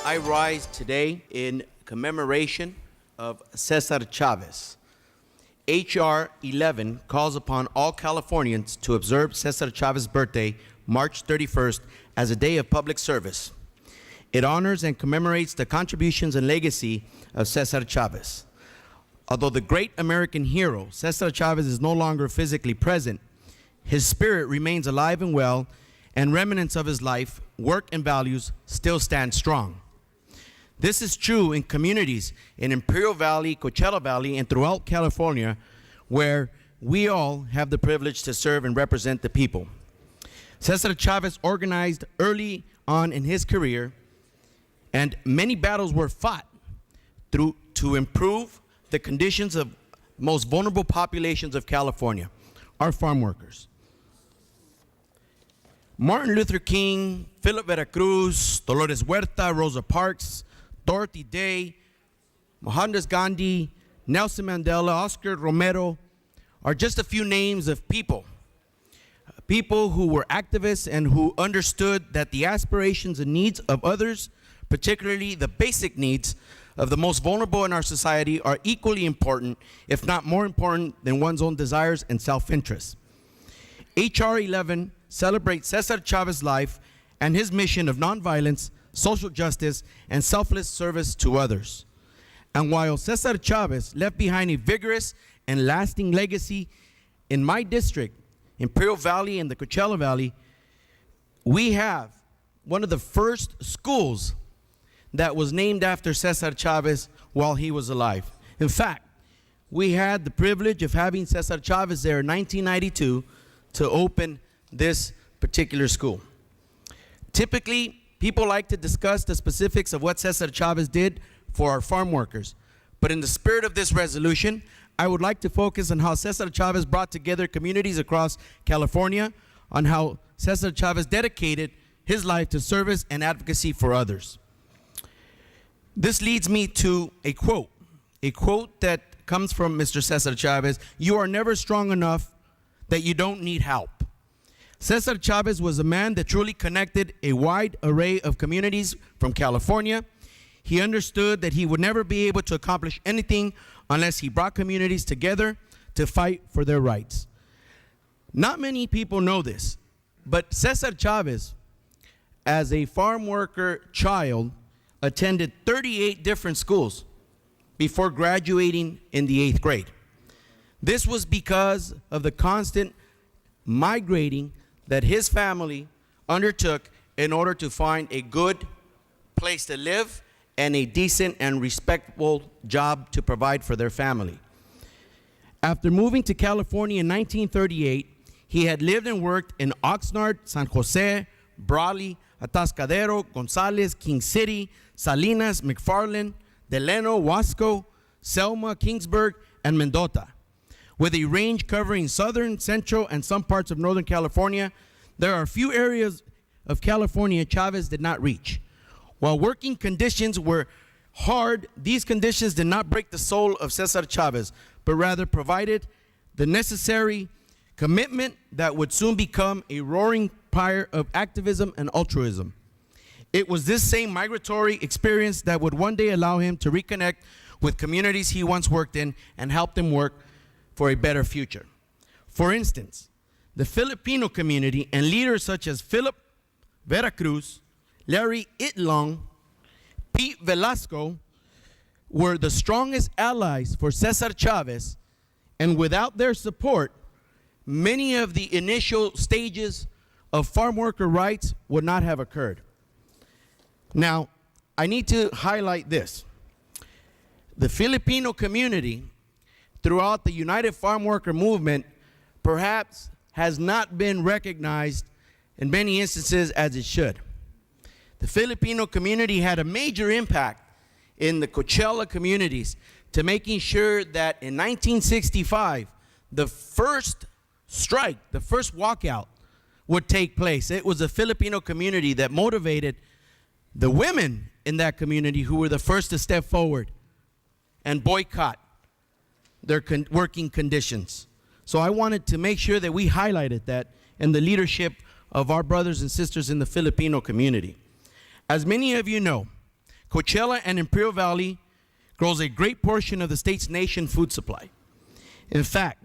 I rise today in commemoration of César Chavez. H.R. 11 calls upon all Californians to observe César Chavez's birthday, March 31st, as a day of public service. It honors and commemorates the contributions and legacy of César Chavez. Although the great American hero, César Chavez, is no longer physically present, his spirit remains alive and well, and remnants of his life, work, and values still stand strong. This is true in communities in Imperial Valley, Coachella Valley, and throughout California, where we all have the privilege to serve and represent the people. César Chavez organized early on in his career, and many battles were fought to improve the conditions of most vulnerable populations of California, our farm workers. Martin Luther King, Philip Veracruz, Dolores Huerta, Rosa Parks, Dorothy Day, Mohandas Gandhi, Nelson Mandela, Oscar Romero are just a few names of people who were activists and who understood that the aspirations and needs of others, particularly the basic needs of the most vulnerable in our society, are equally important, if not more important, than one's own desires and self-interest. H.R. 11 celebrates César Chavez's life and his mission of nonviolence, social justice, and selfless service to others. And while César Chavez left behind a vigorous and lasting legacy in my district, Imperial Valley and the Coachella Valley, we have one of the first schools that was named after César Chavez while he was alive. In fact, we had the privilege of having César Chavez there in 1992 to open this particular school. Typically, people like to discuss the specifics of what César Chavez did for our farm workers. But in the spirit of this resolution, I would like to focus on how César Chavez brought together communities across California, on how César Chavez dedicated his life to service and advocacy for others. This leads me to a quote that comes from Mr. César Chavez: "You are never strong enough that you don't need help." César Chavez was a man that truly connected a wide array of communities from California. He understood that he would never be able to accomplish anything unless he brought communities together to fight for their rights. Not many people know this, but César Chavez, as a farm worker child, attended 38 different schools before graduating in the 8th grade. This was because of the constant migrating that his family undertook in order to find a good place to live and a decent and respectable job to provide for their family. After moving to California in 1938, he had lived and worked in Oxnard, San Jose, Brawley, Atascadero, Gonzales, King City, Salinas, McFarland, Delano, Wasco, Selma, Kingsburg, and Mendota. With a range covering southern, central, and some parts of northern California, there are a few areas of California Chavez did not reach. While working conditions were hard, these conditions did not break the soul of César Chavez, but rather provided the necessary commitment that would soon become a roaring fire of activism and altruism. It was this same migratory experience that would one day allow him to reconnect with communities he once worked in and help them work for a better future. For instance, the Filipino community and leaders such as Philip Veracruz, Larry Itlong, Pete Velasco were the strongest allies for César Chavez, and without their support, many of the initial stages of farm worker rights would not have occurred. Now, I need to highlight this. The Filipino community throughout the United Farm Worker movement perhaps has not been recognized in many instances as it should. The Filipino community had a major impact in the Coachella communities to making sure that in 1965, the first strike, the first walkout would take place. It was the Filipino community that motivated the women in that community who were the first to step forward and boycott their working conditions. So I wanted to make sure that we highlighted that in the leadership of our brothers and sisters in the Filipino community. As many of you know, Coachella and Imperial Valley grows a great portion of the state's nation food supply. In fact,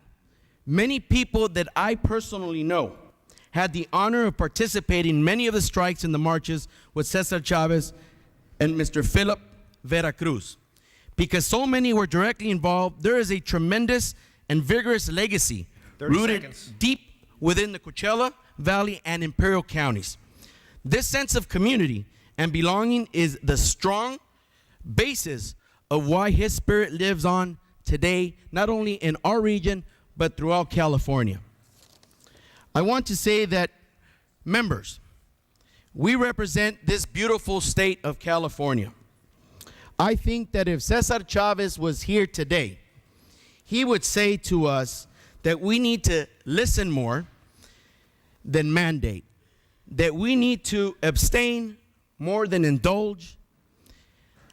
many people that I personally know had the honor of participating in many of the strikes and the marches with César Chavez and Mr. Philip Vera Cruz. Because so many were directly involved, there is a tremendous and vigorous legacy rooted deep within the Coachella Valley and Imperial counties. This sense of community and belonging is the strong basis of why his spirit lives on today, not only in our region, but throughout California. I want to say that, members, we represent this beautiful state of California. I think that if César Chavez was here today, he would say to us that we need to listen more than mandate, that we need to abstain more than indulge,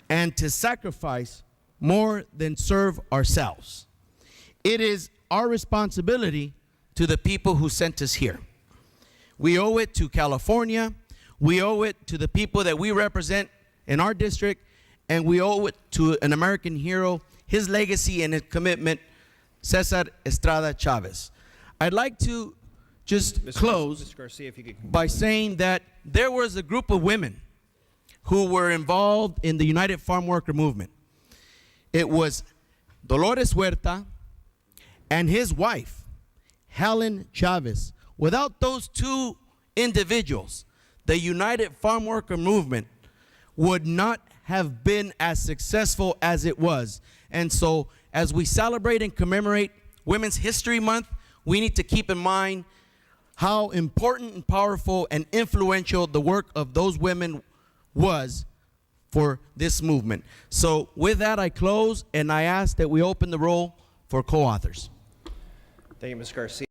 and to sacrifice more than serve ourselves. It is our responsibility to the people who sent us here. We owe it to California, we owe it to the people that we represent in our district, and we owe it to an American hero, his legacy and his commitment, César Estrada Chavez. I'd like to just close Garcia, if you could by saying that there was a group of women who were involved in the United Farm Worker Movement. It was Dolores Huerta and his wife, Helen Chavez. Without those two individuals, the United Farm Worker Movement would not have been as successful as it was. And so, as we celebrate and commemorate Women's History Month, we need to keep in mind how important and powerful and influential the work of those women was for this movement. So with that, I close, and I ask that we open the roll for co-authors. Thank you, Ms. Garcia.